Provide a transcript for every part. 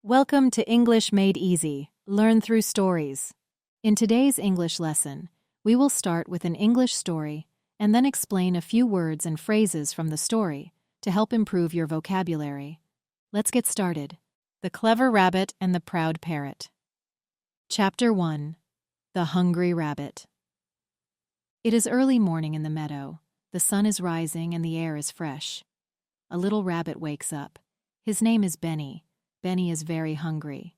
Welcome to English Made Easy. Learn through stories. In today's English lesson, we will start with an English story and then explain a few words and phrases from the story to help improve your vocabulary. Let's get started. The Clever Rabbit and the Proud Parrot. Chapter 1. The Hungry Rabbit. It is early morning in the meadow. The sun is rising and the air is fresh. A little rabbit wakes up. His name is Benny. Benny is very hungry.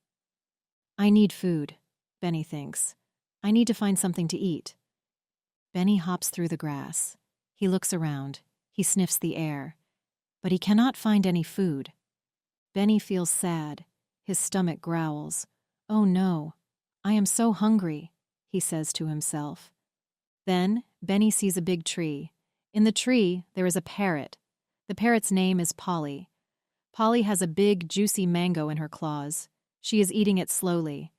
I need food, Benny thinks. I need to find something to eat. Benny hops through the grass. He looks around. He sniffs the air. But he cannot find any food. Benny feels sad. His stomach growls. Oh no, I am so hungry, he says to himself. Then Benny sees a big tree. In the tree, there is a parrot. The parrot's name is Polly. Polly has a big, juicy mango in her claws. She is eating it slowly.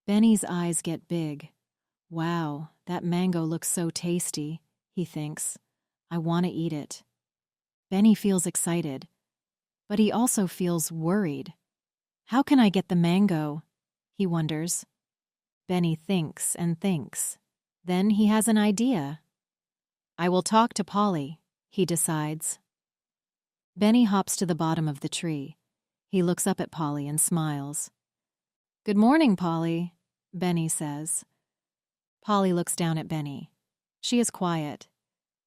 Benny's eyes get big. Wow, that mango looks so tasty, he thinks. I want to eat it. Benny feels excited, but he also feels worried. How can I get the mango? He wonders. Benny thinks and thinks. Then he has an idea. I will talk to Polly, he decides. Benny hops to the bottom of the tree. He looks up at Polly and smiles. Good morning, Polly, Benny says. Polly looks down at Benny. She is quiet.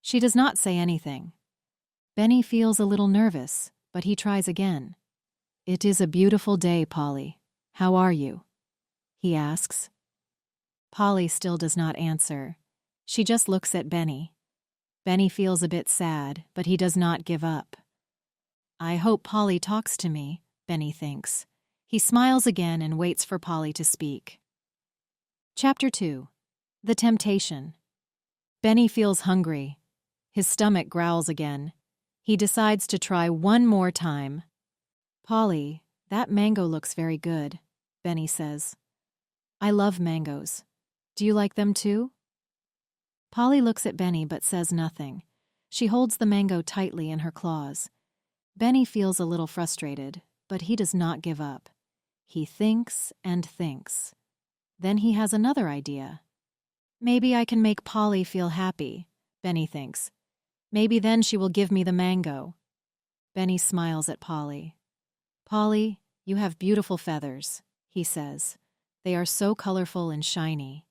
She does not say anything. Benny feels a little nervous, but he tries again. It is a beautiful day, Polly. How are you? He asks. Polly still does not answer. She just looks at Benny. Benny feels a bit sad, but he does not give up. I hope Polly talks to me, Benny thinks. He smiles again and waits for Polly to speak. Chapter 2. The Temptation. Benny feels hungry. His stomach growls again. He decides to try one more time. Polly, that mango looks very good, Benny says. I love mangoes. Do you like them too? Polly looks at Benny but says nothing. She holds the mango tightly in her claws. Benny feels a little frustrated, but he does not give up. He thinks and thinks. Then he has another idea. Maybe I can make Polly feel happy, Benny thinks. Maybe then she will give me the mango. Benny smiles at Polly. Polly, you have beautiful feathers, he says. They are so colorful and shiny.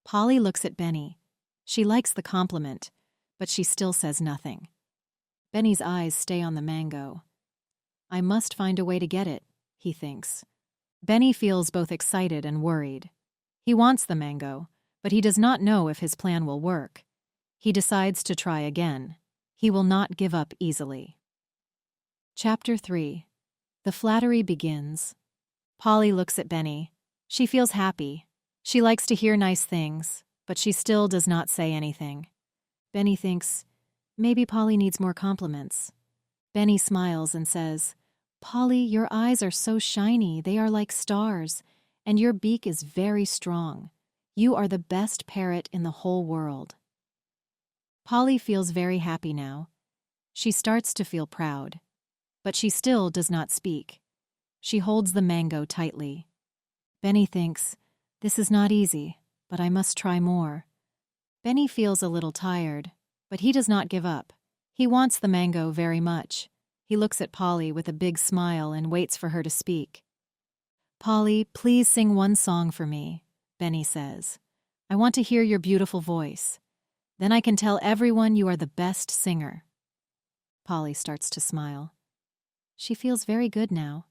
Polly looks at Benny. She likes the compliment, but she still says nothing. Benny's eyes stay on the mango. I must find a way to get it, he thinks. Benny feels both excited and worried. He wants the mango, but he does not know if his plan will work. He decides to try again. He will not give up easily. Chapter 3. The Flattery begins. Polly looks at Benny. She feels happy. She likes to hear nice things, but she still does not say anything. Benny thinks, maybe Polly needs more compliments. Benny smiles and says, Polly, your eyes are so shiny, they are like stars, and your beak is very strong. You are the best parrot in the whole world. Polly feels very happy now. She starts to feel proud, but she still does not speak. She holds the mango tightly. Benny thinks, this is not easy, but I must try more. Benny feels a little tired, but he does not give up. He wants the mango very much. He looks at Polly with a big smile and waits for her to speak. Polly, please sing one song for me, Benny says. I want to hear your beautiful voice. Then I can tell everyone you are the best singer. Polly starts to smile. She feels very good now.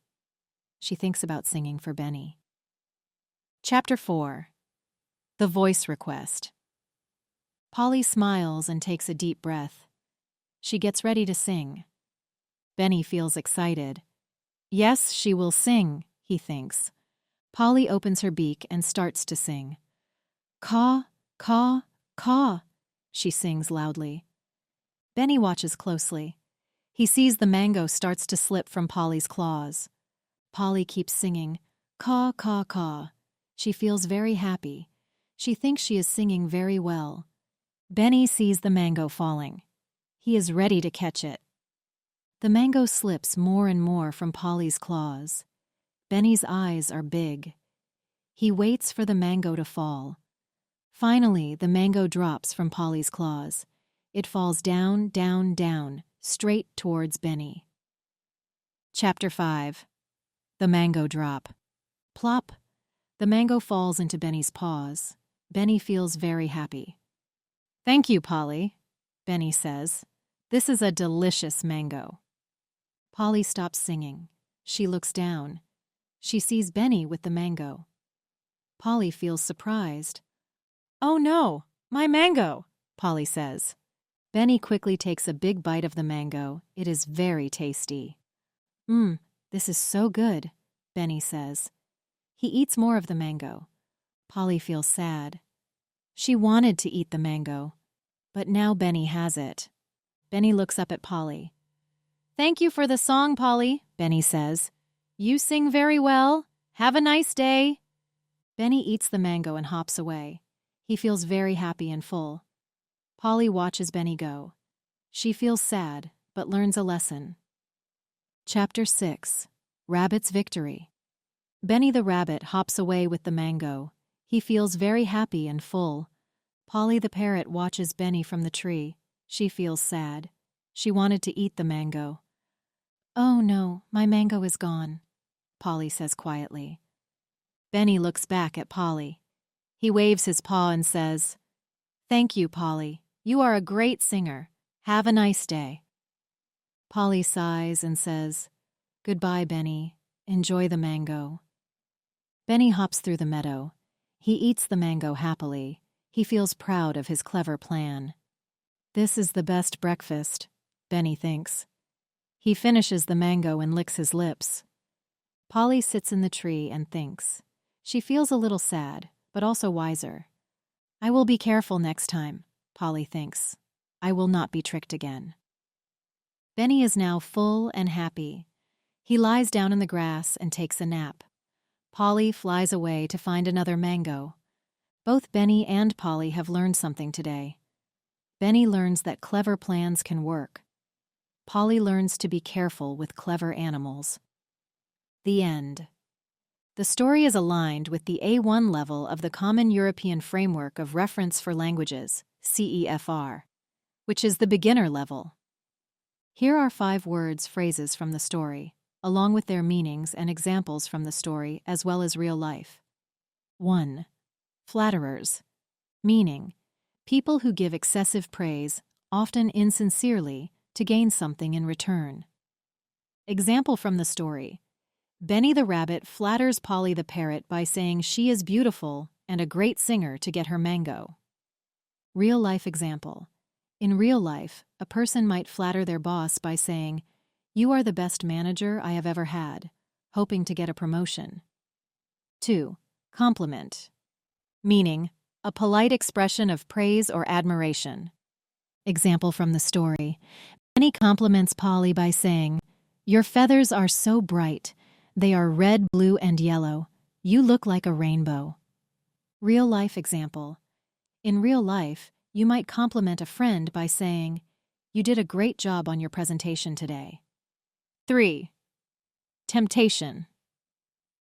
She thinks about singing for Benny. Chapter 4. The Voice Request. Polly smiles and takes a deep breath. She gets ready to sing. Benny feels excited. Yes, she will sing, he thinks. Polly opens her beak and starts to sing. Caw, caw, caw, she sings loudly. Benny watches closely. He sees the mango starts to slip from Polly's claws. Polly keeps singing, caw, caw, caw. She feels very happy. She thinks she is singing very well. Benny sees the mango falling. He is ready to catch it. The mango slips more and more from Polly's claws. Benny's eyes are big. He waits for the mango to fall. Finally, the mango drops from Polly's claws. It falls down, down, down, straight towards Benny. Chapter 5. The Mango Drop. Plop! The mango falls into Benny's paws. Benny feels very happy. "Thank you, Polly," Benny says. "This is a delicious mango." Polly stops singing. She looks down. She sees Benny with the mango. Polly feels surprised. "Oh no, my mango," Polly says. Benny quickly takes a big bite of the mango. It is very tasty. This is so good," Benny says. He eats more of the mango. Polly feels sad. She wanted to eat the mango, but now Benny has it. Benny looks up at Polly. "Thank you for the song, Polly," Benny says. "You sing very well. Have a nice day." Benny eats the mango and hops away. He feels very happy and full. Polly watches Benny go. She feels sad, but learns a lesson. Chapter 6. Rabbit's Victory. Benny the rabbit hops away with the mango. He feels very happy and full. Polly the parrot watches Benny from the tree. She feels sad. She wanted to eat the mango. "Oh no, my mango is gone," Polly says quietly. Benny looks back at Polly. He waves his paw and says, "Thank you, Polly. You are a great singer. Have a nice day." Polly sighs and says, "Goodbye, Benny. Enjoy the mango." Benny hops through the meadow. He eats the mango happily. He feels proud of his clever plan. "This is the best breakfast," Benny thinks. He finishes the mango and licks his lips. Polly sits in the tree and thinks. She feels a little sad, but also wiser. "I will be careful next time," Polly thinks. "I will not be tricked again." Benny is now full and happy. He lies down in the grass and takes a nap. Polly flies away to find another mango. Both Benny and Polly have learned something today. Benny learns that clever plans can work. Polly learns to be careful with clever animals. The end. The story is aligned with the A1 level of the Common European Framework of Reference for Languages, CEFR, which is the beginner level. Here are 5 words, phrases from the story, along with their meanings and examples from the story as well as real life. 1. Flatterers. Meaning, people who give excessive praise, often insincerely, to gain something in return. Example from the story. Benny the rabbit flatters Polly the parrot by saying she is beautiful and a great singer to get her mango. Real-life example. In real life, a person might flatter their boss by saying, "You are the best manager I have ever had," hoping to get a promotion. 2. Compliment. Meaning, a polite expression of praise or admiration. Example from the story. Benny compliments Polly by saying, "Your feathers are so bright. They are red, blue, and yellow. You look like a rainbow." Real-life example. In real life, you might compliment a friend by saying, "You did a great job on your presentation today." 3. Temptation.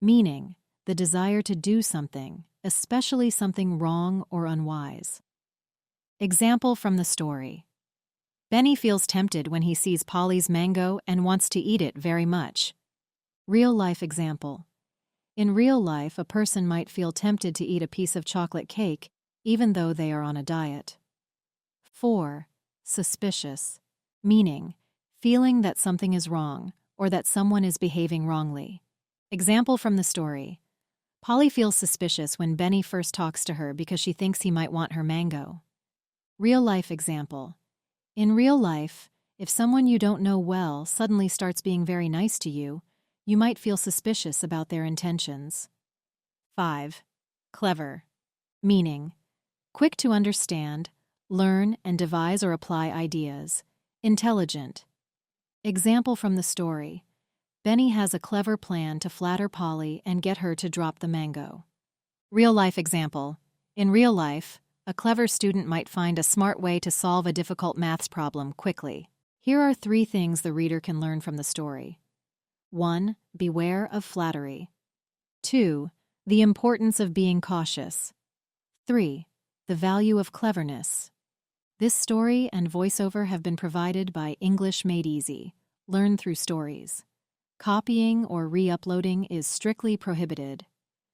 Meaning, the desire to do something, especially something wrong or unwise. Example from the story. Benny feels tempted when he sees Polly's mango and wants to eat it very much. Real-life example. In real life, a person might feel tempted to eat a piece of chocolate cake, even though they are on a diet. 4. Suspicious. Meaning, feeling that something is wrong or that someone is behaving wrongly. Example from the story. Polly feels suspicious when Benny first talks to her because she thinks he might want her mango. Real-life example. In real life, if someone you don't know well suddenly starts being very nice to you, you might feel suspicious about their intentions. 5. Clever. Meaning, quick to understand, learn, and devise or apply ideas. Intelligent. Example from the story. Benny has a clever plan to flatter Polly and get her to drop the mango. Real-life example. In real life, a clever student might find a smart way to solve a difficult maths problem quickly. Here are 3 things the reader can learn from the story. 1. Beware of flattery. 2. The importance of being cautious. 3. The value of cleverness. This story and voiceover have been provided by English Made Easy. Learn through stories. Copying or re-uploading is strictly prohibited.